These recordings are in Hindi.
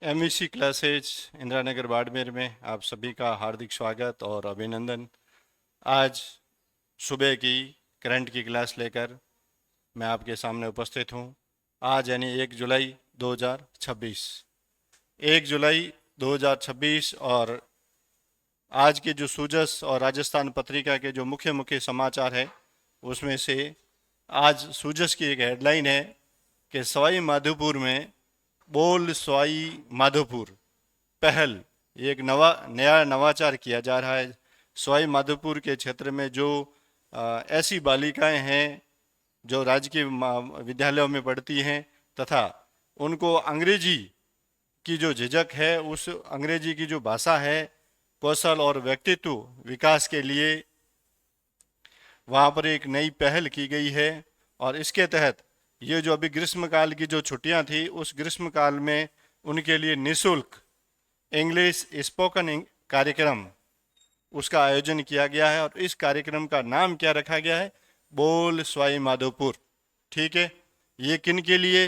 एमईसी क्लासेज इंदिरा नगर बाड़मेर में आप सभी का हार्दिक स्वागत और अभिनंदन। आज सुबह की करंट की क्लास लेकर मैं आपके सामने उपस्थित हूँ। आज यानी 1 जुलाई 2026, 1 जुलाई 2026। और आज के जो सूजस और राजस्थान पत्रिका के जो मुख्य मुख्य समाचार है उसमें से आज सूजस की एक हेडलाइन है कि सवाई माधोपुर में बोल सवाई माधोपुर पहल। ये एक नया नवाचार किया जा रहा है। सवाई माधोपुर के क्षेत्र में जो ऐसी बालिकाएं हैं जो राजकीय विद्यालयों में पढ़ती हैं तथा उनको अंग्रेजी की जो झिझक है, उस अंग्रेजी की जो भाषा है, कौशल और व्यक्तित्व विकास के लिए वहाँ पर एक नई पहल की गई है। और इसके तहत ये जो अभी ग्रीष्मकाल की जो छुट्टियाँ थी, उस ग्रीष्मकाल में उनके लिए निःशुल्क इंग्लिश स्पोकन कार्यक्रम उसका आयोजन किया गया है। और इस कार्यक्रम का नाम क्या रखा गया है? बोल सवाई माधोपुर। ठीक है, ये किन के लिए?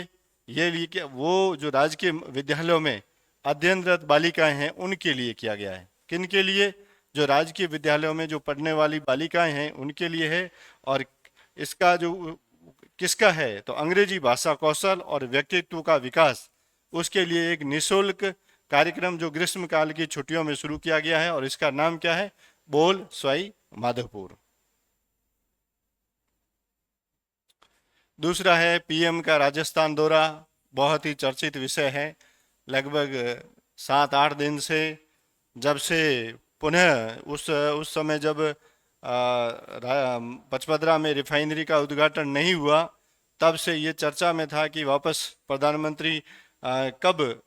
ये वो जो राजकीय विद्यालयों में अध्ययनरत बालिकाएं हैं उनके लिए किया गया है। किन के लिए? जो राजकीय विद्यालयों में जो पढ़ने वाली बालिकाएं हैं उनके लिए है। और इसका जो किसका है? तो अंग्रेजी भाषा कौशल और व्यक्तित्व का विकास, उसके लिए एक निःशुल्क कार्यक्रम जो ग्रीष्मकाल की छुट्टियों में शुरू किया गया है। और इसका नाम क्या है? बोल सवाई माधोपुर। दूसरा है पीएम का राजस्थान दौरा। बहुत ही चर्चित विषय है। लगभग 7-8 दिन से, जब से पुनः उस समय जब पचपदरा में रिफाइनरी का उद्घाटन नहीं हुआ, तब से ये चर्चा में था कि वापस प्रधानमंत्री कब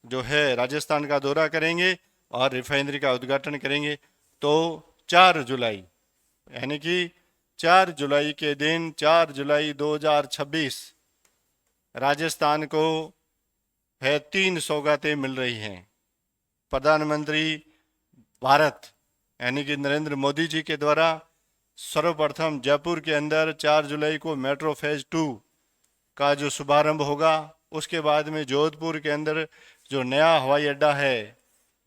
जो है राजस्थान का दौरा करेंगे और रिफाइनरी का उद्घाटन करेंगे। तो 4 जुलाई यानी कि 4 जुलाई के दिन, 4 जुलाई 2026, राजस्थान को है 3 सौगातें मिल रही हैं। प्रधानमंत्री भारत यानी कि नरेंद्र मोदी जी के द्वारा सर्वप्रथम जयपुर के अंदर 4 जुलाई को मेट्रो फेज 2 का जो शुभारंभ होगा। उसके बाद में जोधपुर के अंदर जो नया हवाई अड्डा है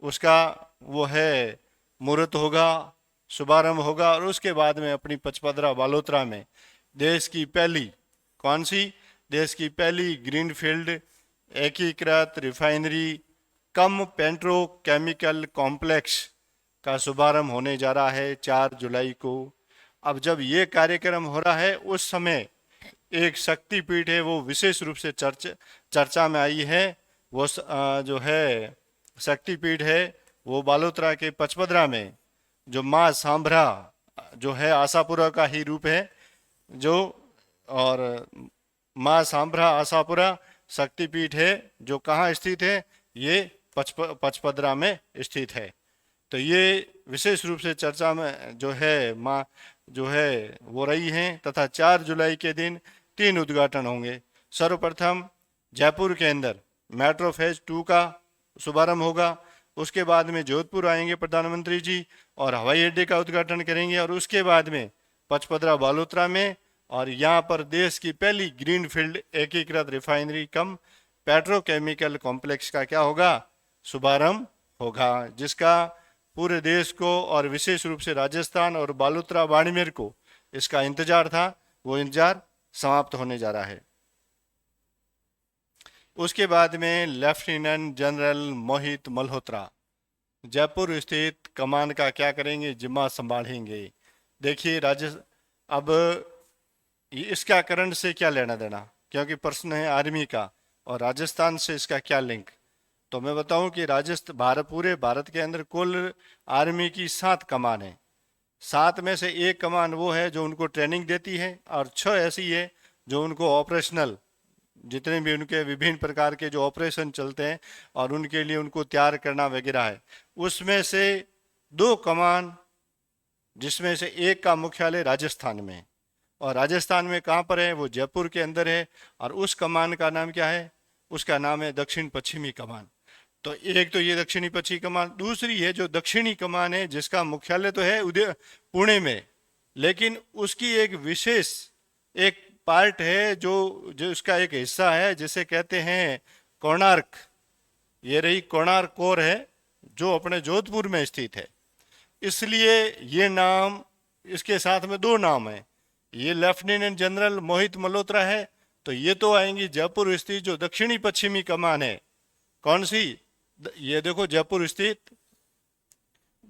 उसका वो है मुहूर्त होगा, शुभारंभ होगा। और उसके बाद में अपनी पचपदरा बालोतरा में देश की पहली, कौन सी? देश की पहली ग्रीनफील्ड एकीकृत रिफाइनरी कम पेट्रोकेमिकल कॉम्प्लेक्स का शुभारंभ होने जा रहा है 4 जुलाई को। अब जब ये कार्यक्रम हो रहा है, उस समय एक शक्तिपीठ है वो विशेष रूप से चर्चा में आई है। वो जो है शक्तिपीठ है वो बालोतरा के पचपदरा में जो माँ सांभरा जो है आशापुरा का ही रूप है जो। और माँ सांभरा आशापुरा शक्तिपीठ है जो कहाँ स्थित है? ये पचपदरा में स्थित है। तो ये विशेष रूप से चर्चा में जो है माँ जो है वो रही हैं। तथा 4 जुलाई के दिन 3 उद्घाटन होंगे। सर्वप्रथम जयपुर के अंदर मेट्रो फेज 2 का शुभारंभ होगा। उसके बाद में जोधपुर आएंगे प्रधानमंत्री जी और हवाई अड्डे का उद्घाटन करेंगे। और उसके बाद में पचपदरा बालोतरा में, और यहाँ पर देश की पहली ग्रीनफील्ड एकीकृत रिफाइनरी कम पेट्रोकेमिकल कॉम्प्लेक्स का क्या होगा? शुभारंभ होगा, जिसका पूरे देश को और विशेष रूप से राजस्थान और बालोतरा बाड़मेर को इसका इंतजार था। वो इंतजार समाप्त होने जा रहा है। उसके बाद में लेफ्टिनेंट जनरल मोहित मल्होत्रा जयपुर स्थित कमान का क्या करेंगे? जिम्मा संभालेंगे। देखिए अब इसका करंट से क्या लेना देना, क्योंकि प्रश्न है आर्मी का, और राजस्थान से इसका क्या लिंक? तो मैं बताऊं कि पूरे भारत के अंदर कुल आर्मी की 7 कमान है। 7 में से एक कमान वो है जो उनको ट्रेनिंग देती है, और 6 ऐसी है जो उनको ऑपरेशनल, जितने भी उनके विभिन्न प्रकार के जो ऑपरेशन चलते हैं और उनके लिए उनको तैयार करना वगैरह है। उसमें से 2 कमान, जिसमें से एक का मुख्यालय राजस्थान में, और राजस्थान में कहाँ पर है? वो जयपुर के अंदर है। और उस कमान का नाम क्या है? उसका नाम है दक्षिण पश्चिमी कमान। तो एक तो ये दक्षिणी पश्चिमी कमान, दूसरी है जो दक्षिणी कमान है जिसका मुख्यालय तो है पुणे में, लेकिन उसकी एक विशेष एक पार्ट है जो जो उसका एक हिस्सा है जिसे कहते हैं कोणार्क ये रही कोणार्क कोर है जो अपने जोधपुर में स्थित है। इसलिए ये नाम, इसके साथ में दो नाम है, ये लेफ्टिनेंट जनरल मोहित मल्होत्रा है, तो ये तो आएंगी जयपुर स्थित जो दक्षिणी पश्चिमी कमान है। कौन सी? ये देखो जयपुर स्थित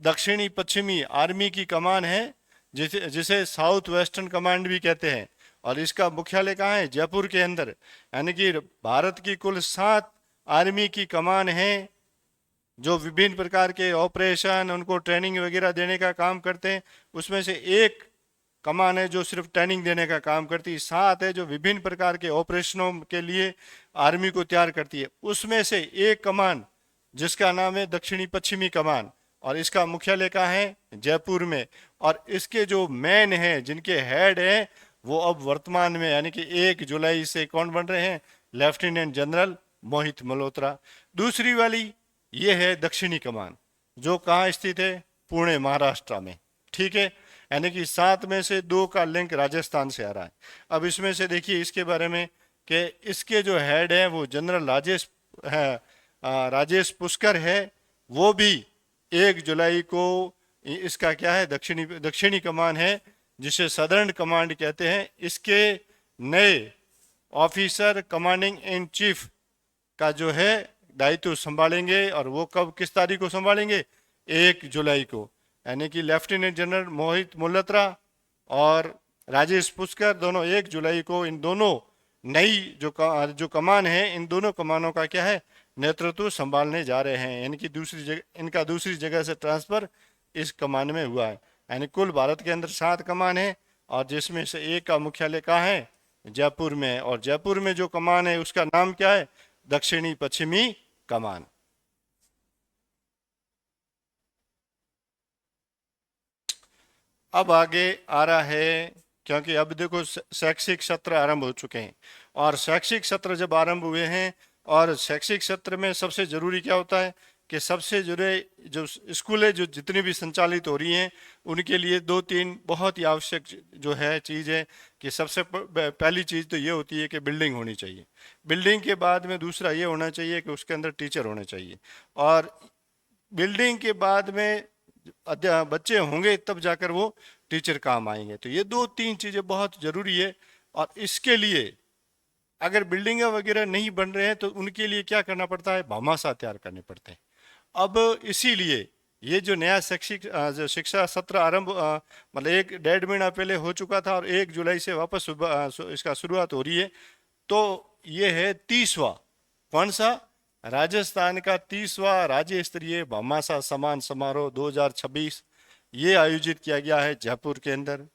दक्षिणी पश्चिमी आर्मी की कमान है, जिसे जिसे साउथ वेस्टर्न कमांड भी कहते हैं। और इसका मुख्यालय कहाँ है? जयपुर के अंदर। यानी कि भारत की कुल 7 आर्मी की कमान है जो विभिन्न प्रकार के ऑपरेशन, उनको ट्रेनिंग वगैरह देने का काम करते हैं। उसमें से एक कमान है जो सिर्फ ट्रेनिंग देने का काम करती है, 7 है जो विभिन्न प्रकार के ऑपरेशनों के लिए आर्मी को तैयार करती है। उसमें से एक कमान जिसका नाम है दक्षिणी पश्चिमी कमान, और इसका मुख्यालय कहाँ है? जयपुर में। और इसके जो मैन हैं, जिनके हेड हैं, वो अब वर्तमान में यानी कि 1 जुलाई से कौन बन रहे हैं? लेफ्टिनेंट जनरल मोहित मल्होत्रा। दूसरी वाली ये है दक्षिणी कमान, जो कहाँ स्थित है? पुणे, महाराष्ट्र में। ठीक है, यानी कि 7 में से 2 का लिंक राजस्थान से आ रहा है। अब इसमें से देखिए इसके बारे में कि इसके जो हेड है वो जनरल राजेश है, राजेश पुष्कर है। वो भी 1 जुलाई को इसका क्या है? दक्षिणी कमान है, जिसे सदर्न कमांड कहते हैं। इसके नए ऑफिसर कमांडिंग इन चीफ का जो है दायित्व संभालेंगे, और वो कब, किस तारीख को संभालेंगे? 1 जुलाई को। यानी कि लेफ्टिनेंट जनरल मोहित मल्होत्रा और राजेश पुष्कर दोनों 1 जुलाई को इन दोनों नई जो कमान है, इन दोनों कमानों का क्या है? नेतृत्व संभालने जा रहे हैं। यानी कि इनका दूसरी जगह से ट्रांसफर इस कमान में हुआ है। यानी कुल भारत के अंदर 7 कमान है, और जिसमें से एक का मुख्यालय कहाँ है? जयपुर में। और जयपुर में जो कमान है उसका नाम क्या है? दक्षिणी पश्चिमी कमान। अब आगे आ रहा है, क्योंकि अब देखो शैक्षिक सत्र आरंभ हो चुके हैं, और शैक्षिक सत्र जब आरंभ हुए हैं, और शैक्षिक सत्र में सबसे जरूरी क्या होता है कि सबसे जुड़े जो स्कूलें जो जितनी भी संचालित हो रही हैं, उनके लिए 2-3 बहुत ही आवश्यक जो है चीज़ है कि सबसे पहली चीज़ तो ये होती है कि बिल्डिंग होनी चाहिए। बिल्डिंग के बाद में दूसरा ये होना चाहिए कि उसके अंदर टीचर होने चाहिए, और बिल्डिंग के बाद में बच्चे होंगे तब जाकर वो टीचर काम आएंगे। तो ये 2-3 चीज़ें बहुत ज़रूरी है। और इसके लिए अगर बिल्डिंग वगैरह नहीं बन रहे हैं तो उनके लिए क्या करना पड़ता है? भामाशाह तैयार करने पड़ते हैं। अब इसीलिए ये जो नया जो शिक्षा सत्र आरंभ मतलब 1-1.5 महीना पहले हो चुका था, और 1 जुलाई से वापस इसका शुरुआत हो रही है। तो ये है 30वां, कौन सा? राजस्थान का 30वां राज्य स्तरीय भामाशाह सम्मान समारोह 2026 ये आयोजित किया गया है जयपुर के अंदर।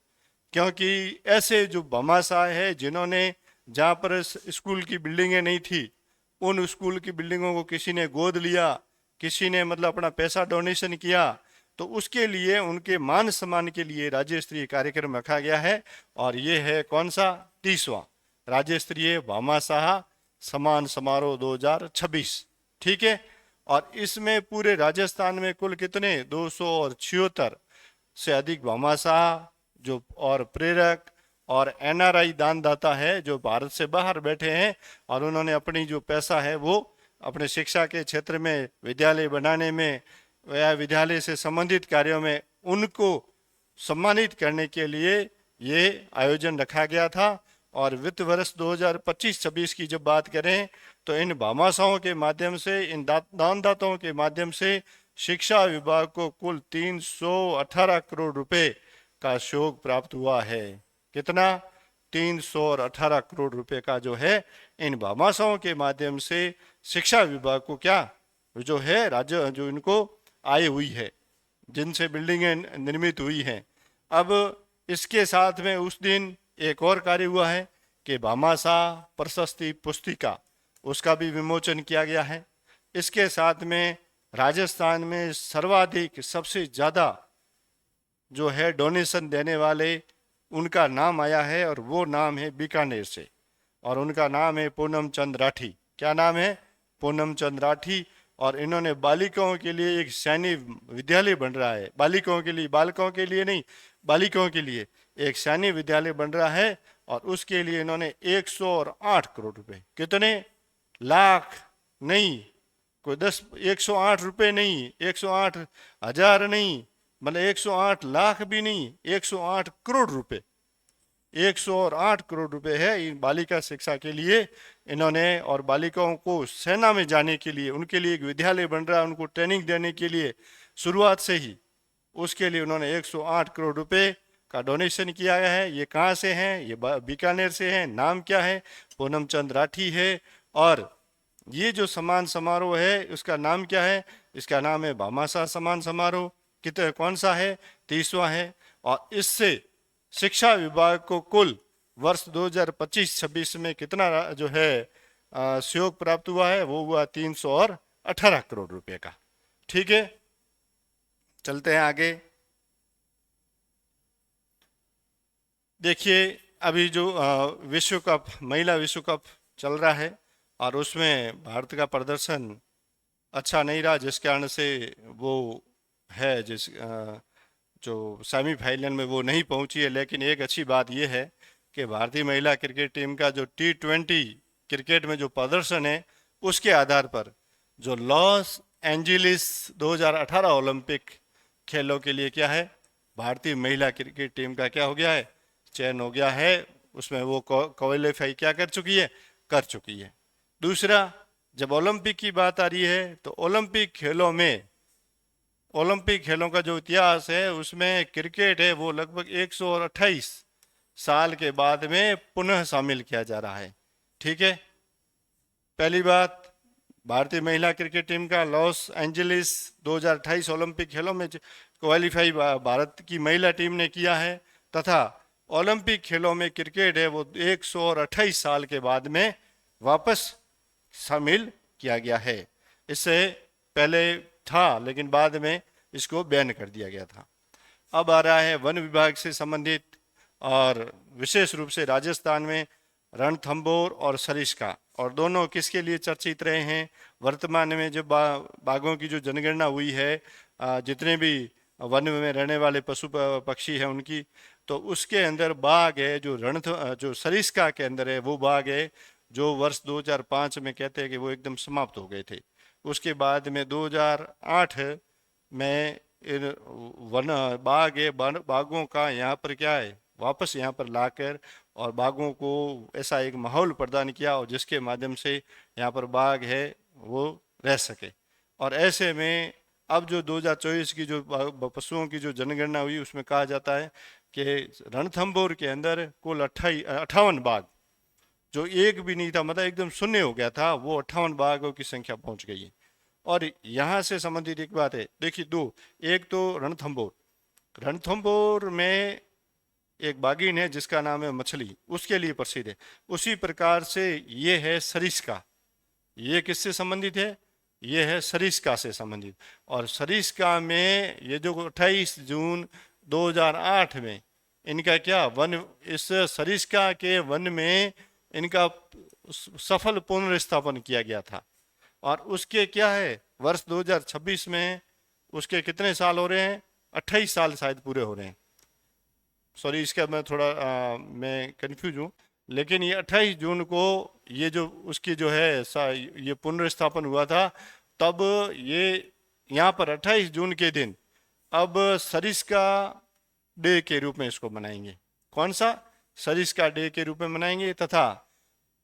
क्योंकि ऐसे जो भामाशाह है जिन्होंने, जहाँ पर स्कूल की बिल्डिंगें नहीं थी, उन स्कूल की बिल्डिंगों को किसी ने गोद लिया, किसी ने मतलब अपना पैसा डोनेशन किया, तो उसके लिए उनके मान सम्मान के लिए राज्य स्तरीय कार्यक्रम रखा गया है। और ये है कौन सा? 30वां राज्य स्तरीय भामाशाह सम्मान समारोह 2026। ठीक है, और इसमें पूरे राजस्थान में कुल कितने? 276 से अधिक भामाशाह जो और प्रेरक और एनआरआई दानदाता है जो भारत से बाहर बैठे हैं, और उन्होंने अपनी जो पैसा है वो अपने शिक्षा के क्षेत्र में, विद्यालय बनाने में या विद्यालय से संबंधित कार्यों में उनको सम्मानित करने के लिए ये आयोजन रखा गया था। और वित्त वर्ष 2025-26 की जब बात करें तो इन भामाशाहों के माध्यम से, इन दानदाताओं के माध्यम से शिक्षा विभाग को कुल 318 करोड़ रुपए का सहयोग प्राप्त हुआ है। कितना? 318 करोड़ रुपए का जो है इन भामाशाहों के माध्यम से शिक्षा विभाग को क्या जो है राज्य जो इनको आय हुई है, जिनसे बिल्डिंगें निर्मित हुई हैं। अब इसके साथ में उस दिन एक और कार्य हुआ है कि भामाशाह प्रशस्ति पुस्तिका, उसका भी विमोचन किया गया है। इसके साथ में राजस्थान में सर्वाधिक, सबसे ज़्यादा जो है डोनेशन देने वाले, उनका नाम आया है, और वो नाम है बीकानेर से, और उनका नाम है पूनम चंद राठी। क्या नाम है? पूनम चंद राठी। और इन्होंने बालिकाओं के लिए एक सैन्य विद्यालय बन रहा है, बालिकाओं के लिए, बालकों के लिए नहीं, बालिकाओं के लिए एक सैन्य विद्यालय बन रहा है, और उसके लिए इन्होंने 108 करोड़ रुपए, कितने लाख नहीं, कोई 108 रुपये नहीं, 108 हजार नहीं, मतलब 108 लाख भी नहीं, 108 करोड़ रुपए, 108 करोड़ रुपए है इन बालिका शिक्षा के लिए इन्होंने। और बालिकाओं को सेना में जाने के लिए, उनके लिए एक विद्यालय बन रहा है, उनको ट्रेनिंग देने के लिए शुरुआत से ही, उसके लिए उन्होंने 108 करोड़ रुपए का डोनेशन किया गया है। ये कहाँ से हैं? ये बीकानेर से हैं। नाम क्या है? पूनम चंद राठी है। और ये जो सम्मान समारोह है उसका नाम क्या है? इसका नाम है भामाशाह सम्मान समारोह। कितने, कौन सा है? 30वां है। और इससे शिक्षा विभाग को कुल वर्ष 2025-26 में कितना जो है सहयोग प्राप्त हुआ है? वो हुआ 318 करोड़ रुपए का। ठीक है, चलते हैं आगे। देखिए, अभी जो विश्व कप, महिला विश्व कप चल रहा है और उसमें भारत का प्रदर्शन अच्छा नहीं रहा, जिस कारण से वो है जो सेमीफाइनल में वो नहीं पहुंची है। लेकिन एक अच्छी बात यह है कि भारतीय महिला क्रिकेट टीम का जो T20 क्रिकेट में जो प्रदर्शन है, उसके आधार पर जो लॉस एंजिलिस 2018 ओलंपिक खेलों के लिए क्या है, भारतीय महिला क्रिकेट टीम का क्या हो गया है? चयन हो गया है। उसमें वो क्वालिफाई क्या कर चुकी है। दूसरा, जब ओलंपिक की बात आ रही है तो ओलंपिक खेलों का जो इतिहास है उसमें क्रिकेट है वो लगभग 128 साल के बाद में पुनः शामिल किया जा रहा है। ठीक है, पहली बात, भारतीय महिला क्रिकेट टीम का लॉस एंजलिस 2028 ओलंपिक खेलों में क्वालिफाई भारत की महिला टीम ने किया है, तथा ओलंपिक खेलों में क्रिकेट है वो 128 साल के बाद में वापस शामिल किया गया है। इससे पहले था लेकिन बाद में इसको बैन कर दिया गया था। अब आ रहा है वन विभाग से संबंधित, और विशेष रूप से राजस्थान में रणथंभौर और सरिस्का, और दोनों किसके लिए चर्चित रहे हैं? वर्तमान में जो बाघों की जो जनगणना हुई है, जितने भी वन में रहने वाले पशु पक्षी हैं उनकी, तो उसके अंदर बाघ है जो सरिस्का के अंदर है, वो बाघ है जो वर्ष 2005 में कहते हैं कि वो एकदम समाप्त हो गए थे। उसके बाद में 2008 में इन बाघों का यहाँ पर क्या है, वापस यहाँ पर लाकर और बाघों को ऐसा एक माहौल प्रदान किया और जिसके माध्यम से यहाँ पर बाघ है वो रह सके। और ऐसे में अब जो 2024 की जो पशुओं की जो जनगणना हुई उसमें कहा जाता है कि रणथंभौर के अंदर कुल 58 बाघ, जो एक भी नहीं था, मतलब एकदम शून्य हो गया था, वो 58 बाघों की संख्या पहुंच गई है। और यहाँ से संबंधित एक बात है, देखिए दो, एक तो रणथंभौर में एक बाघिन है जिसका नाम है मछली, उसके लिए प्रसिद्ध है। उसी प्रकार से ये है सरिस्का, ये किससे संबंधित है? ये है सरिस्का से संबंधित। और सरिस्का में ये जो 28 जून 2008 में इनका क्या वन, इस सरिस्का के वन में इनका सफल पुनर्स्थापन किया गया था। और उसके क्या है, वर्ष 2026 में उसके कितने साल हो रहे हैं? 28 साल शायद पूरे हो रहे हैं। सॉरी, इसका मैं थोड़ा मैं कंफ्यूज हूँ, लेकिन ये 28 जून को ये जो उसकी जो है ये पुनर्स्थापन हुआ था, तब ये यहाँ पर 28 जून के दिन अब सरिस्का डे के रूप में इसको मनाएंगे। कौन सा? सरिस्का डे के रूप में मनाएंगे। तथा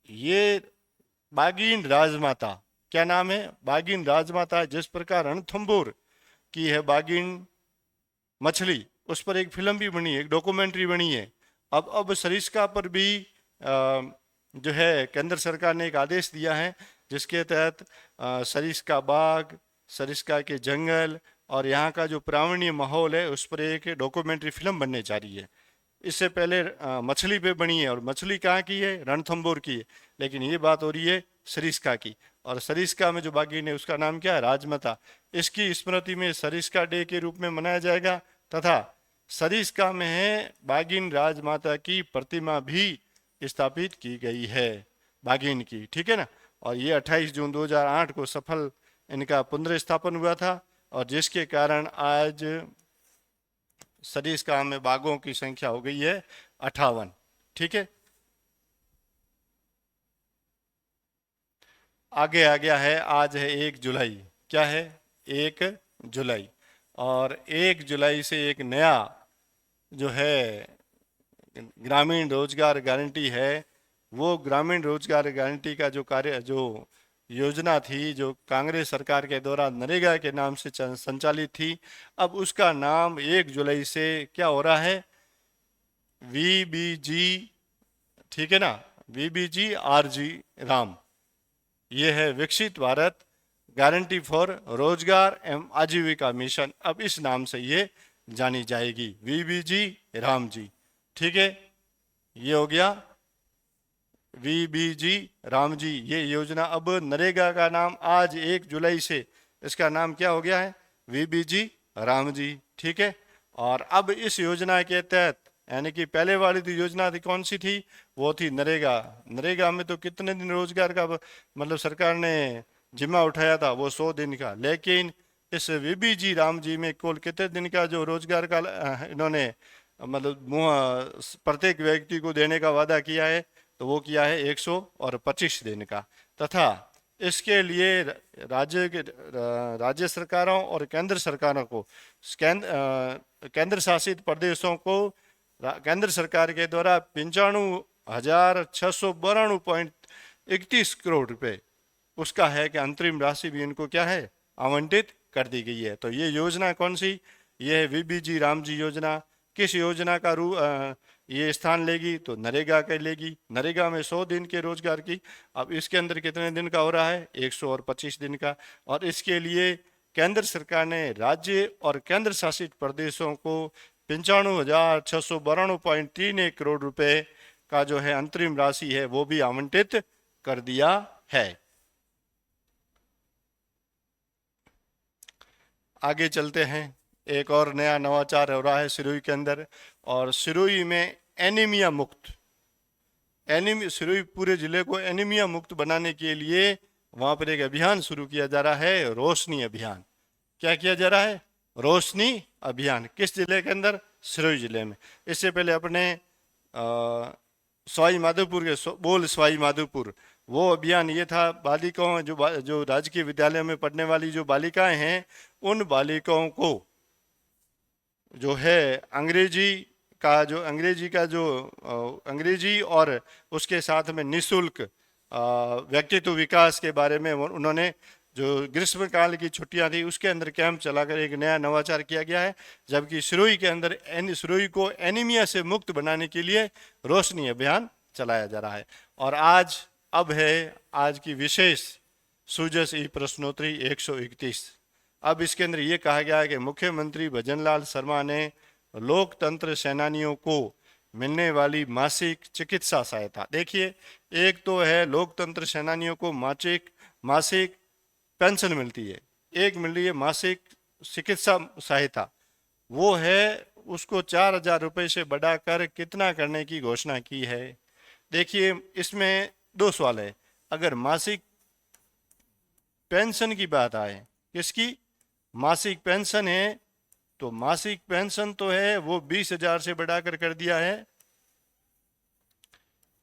ये बाघिन राजमाता, क्या नाम है? बाघिन राजमाता। जिस प्रकार रणथंभौर की है बाघिन मछली, उस पर एक फिल्म भी बनी है, एक डॉक्यूमेंट्री बनी है। अब सरिस्का पर भी जो है केंद्र सरकार ने एक आदेश दिया है जिसके तहत सरिस्का बाघ, सरिस्का के जंगल और यहाँ का जो प्रावणीय माहौल है उस पर एक डॉक्यूमेंट्री फिल्म बनने जा रही है। इससे पहले मछली पे बनी है, और मछली कहाँ की है? रणथंभौर की है। लेकिन ये बात हो रही है सरिस्का की, और सरिस्का में जो बाघिन है उसका नाम क्या है? राजमाता। इसकी स्मृति में सरिस्का डे के रूप में मनाया जाएगा। तथा सरिस्का में है बाघिन राजमाता की प्रतिमा भी स्थापित की गई है, बाघिन की। ठीक है ना। और ये 28 जून 2008 को सफल इनका पुनर्स्थापन हुआ था, और जिसके कारण आज सरिस्का में बाघों की संख्या हो गई है 58। ठीक है, आगे आ गया है, आज है 1 जुलाई। क्या है? 1 जुलाई। और 1 जुलाई से एक नया जो है ग्रामीण रोजगार गारंटी है, वो ग्रामीण रोजगार गारंटी का जो योजना थी, जो कांग्रेस सरकार के द्वारा नरेगा के नाम से संचालित थी, अब उसका नाम 1 जुलाई से क्या हो रहा है? VBG। ठीक है ना? VBG-RG राम। ये है विकसित भारत गारंटी फॉर रोजगार एवं आजीविका मिशन। अब इस नाम से ये जानी जाएगी, VBG राम जी। ठीक है, ये हो गया VBG राम जी। ये योजना अब नरेगा का नाम आज 1 जुलाई से इसका नाम क्या हो गया है? VBG राम जी। ठीक है। और अब इस योजना के तहत, यानी कि पहले वाली जो योजना थी कौन सी थी? वो थी नरेगा। नरेगा में तो कितने दिन रोजगार का मतलब सरकार ने जिम्मा उठाया था? वो 100 दिन का। लेकिन इस VBG राम जी में कुल कितने दिन का जो रोजगार का इन्होंने मतलब प्रत्येक व्यक्ति को देने का वादा किया है? तो वो किया है 125 दिन का। तथा इसके लिए राज्य सरकारों और केंद्र सरकारों को, केंद्र शासित प्रदेशों को केंद्र सरकार के द्वारा 95,692.31 करोड़ रुपए उसका है कि अंतरिम राशि भी इनको क्या है? आवंटित कर दी गई है। तो ये योजना कौन सी? ये है VBG राम जी योजना। किस योजना का ये स्थान लेगी? तो नरेगा के लेगी। नरेगा में 100 दिन के रोजगार की, अब इसके अंदर कितने दिन का हो रहा है? 125 दिन का। और इसके लिए केंद्र सरकार ने राज्य और केंद्र शासित प्रदेशों को 95,692.31 करोड़ रुपए का जो है अंतरिम राशि है वो भी आवंटित कर दिया है। आगे चलते हैं। एक और नया नवाचार हो रहा है सिरोही के अंदर, और सिरोही में एनीमिया मुक्त, सिरोही पूरे जिले को एनीमिया मुक्त बनाने के लिए वहां पर एक अभियान शुरू किया जा रहा है, रोशनी अभियान। क्या किया जा रहा है? रोशनी अभियान। किस जिले के अंदर? सिरोही जिले में। इससे पहले अपने सवाई माधोपुर के बोल सवाई माधोपुर, वो अभियान ये था, बालिकाओं जो राजकीय विद्यालय में पढ़ने वाली जो बालिकाएं हैं, उन बालिकाओं को जो है अंग्रेजी और उसके साथ में निःशुल्क व्यक्तित्व विकास के बारे में उन्होंने, जो ग्रीष्मकाल की छुट्टियां थी उसके अंदर कैंप चलाकर एक नया नवाचार किया गया है। जबकि सिरोही के अंदर सिरोही को एनीमिया से मुक्त बनाने के लिए रोशनी अभियान चलाया जा रहा है। और आज की विशेष सुजस ई प्रश्नोत्तरी 131। अब इसके अंदर ये कहा गया है कि मुख्यमंत्री भजनलाल शर्मा ने लोकतंत्र सेनानियों को मिलने वाली मासिक चिकित्सा सहायता, देखिए, एक तो है लोकतंत्र सेनानियों को मासिक पेंशन मिलती है, एक मिल रही है मासिक चिकित्सा सहायता, वो है उसको 4,000 रुपये से बढ़ाकर कितना करने की घोषणा की है। देखिए, इसमें 2 सवाल है। अगर मासिक पेंशन की बात आए, किसकी? मासिक पेंशन है, तो मासिक पेंशन तो है वो 20,000 से बढ़ाकर कर दिया है।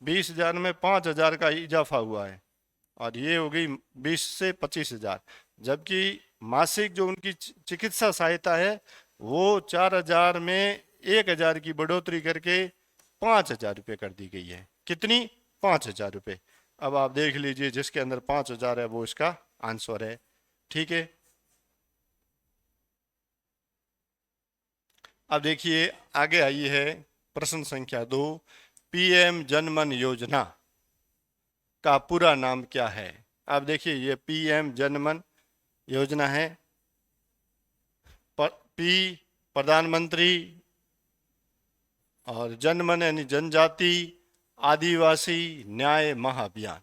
20,000 में 5,000 का इजाफा हुआ है, और ये हो गई 20 से 25,000। जबकि मासिक जो उनकी चिकित्सा सहायता है वो 4,000 में 1,000 की बढ़ोतरी करके 5,000 रुपये कर दी गई है। कितनी? 5,000 रुपये। अब आप देख लीजिए, जिसके अंदर 5,000 है वो इसका आंसर है। ठीक है। अब देखिए आगे आई है प्रश्न संख्या 2। PM जनमन योजना का पूरा नाम क्या है? अब देखिए, ये PM जनमन योजना है। पी प्रधानमंत्री, और जनमन यानी जनजाति आदिवासी न्याय महाअभियान,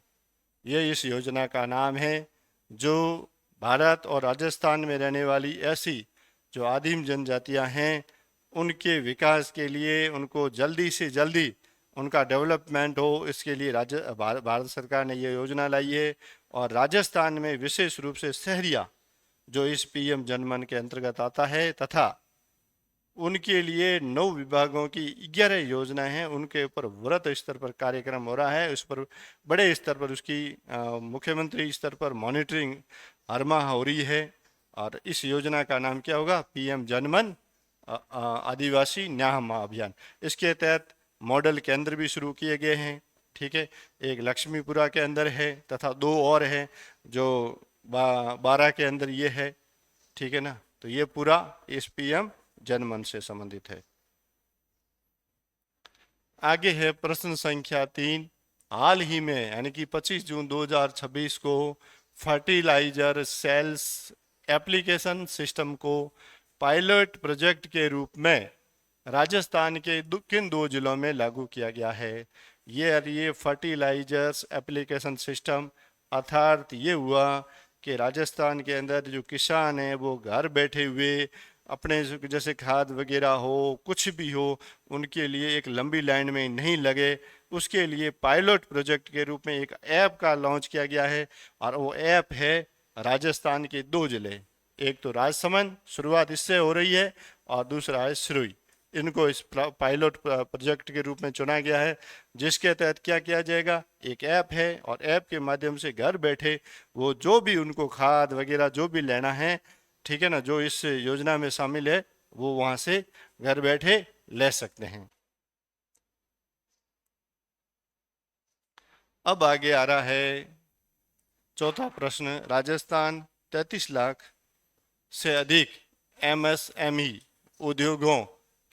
ये इस योजना का नाम है, जो भारत और राजस्थान में रहने वाली ऐसी जो आदिम जनजातियां हैं उनके विकास के लिए, उनको जल्दी से जल्दी उनका डेवलपमेंट हो, इसके लिए भारत सरकार ने ये योजना लाई है। और राजस्थान में विशेष रूप से सहरिया जो इस PM जनमन के अंतर्गत आता है, तथा उनके लिए 9 विभागों की 11 योजनाएं हैं, उनके ऊपर वृहत स्तर पर कार्यक्रम हो रहा है। उस पर बड़े स्तर पर उसकी मुख्यमंत्री स्तर पर मॉनिटरिंग हर माह हो रही है। और इस योजना का नाम क्या होगा? पीएम जनमन आदिवासी न्याय महाअभियान। इसके तहत मॉडल केंद्र भी शुरू किए गए हैं। ठीक है, एक लक्ष्मीपुरा के अंदर है तथा 2 और हैं जो बारह के अंदर ये है। ठीक है ना, तो ये पूरा इस पीएम जनमन से संबंधित है। आगे है प्रश्न संख्या 3। हाल ही में यानी कि 25 जून 2026 को फर्टिलाइजर सेल्स एप्लीकेशन सिस्टम को पायलट प्रोजेक्ट के रूप में राजस्थान के किन 2 जिलों में लागू किया गया है? ये फर्टिलाइजर्स एप्लीकेशन सिस्टम अर्थात ये हुआ कि राजस्थान के अंदर जो किसान हैं वो घर बैठे हुए अपने जैसे खाद वगैरह हो कुछ भी हो उनके लिए एक लंबी लाइन में नहीं लगे, उसके लिए पायलट प्रोजेक्ट के रूप में एक ऐप का लॉन्च किया गया है। और वो ऐप है राजस्थान के 2 जिले, एक तो राजसमंद, शुरुआत इससे हो रही है, और दूसरा है सिरोही। इनको इस पायलट प्रोजेक्ट के रूप में चुना गया है, जिसके तहत क्या किया जाएगा? एक ऐप है और ऐप के माध्यम से घर बैठे वो जो भी उनको खाद वगैरह जो भी लेना है, ठीक है ना, जो इस योजना में शामिल है वो वहां से घर बैठे ले सकते हैं। अब आगे आ रहा है चौथा प्रश्न। राजस्थान 33 लाख से अधिक एमएसएमई उद्योगों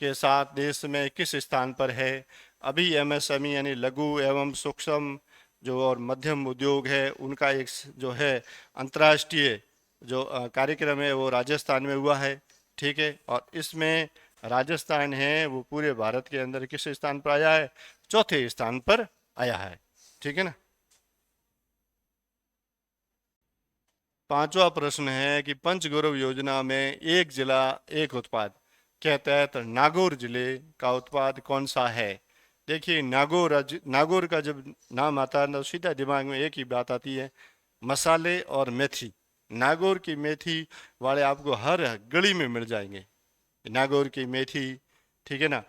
के साथ देश में किस स्थान पर है? अभी एमएसएमई यानी लघु एवं सूक्ष्म जो और मध्यम उद्योग है उनका एक जो है अंतर्राष्ट्रीय जो कार्यक्रम है वो राजस्थान में हुआ है। ठीक है, और इसमें राजस्थान है वो पूरे भारत के अंदर किस स्थान पर आया है? चौथे स्थान पर आया है। ठीक है ना। पांचवा प्रश्न है कि पंचगौरव योजना में एक जिला एक उत्पाद के तहत नागौर जिले का उत्पाद कौन सा है? देखिए, नागौर का जब नाम आता है तो सीधा दिमाग में एक ही बात आती है, मसाले और मेथी। नागौर की मेथी वाले आपको हर गली में मिल जाएंगे, नागौर की मेथी। ठीक है ना,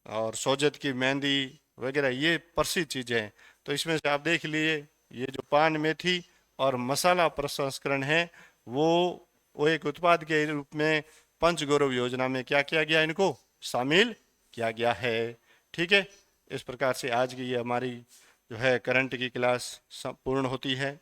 और सोजत की मेहंदी वगैरह ये प्रसिद्ध चीज़ें हैं। तो इसमें से आप देख लिए, ये जो पान मेथी और मसाला प्रसंस्करण है वो एक उत्पाद के रूप में पंचगौरव योजना में क्या किया गया? इनको शामिल किया गया है। ठीक है, इस प्रकार से आज की ये हमारी जो है करंट की क्लास पूर्ण होती है।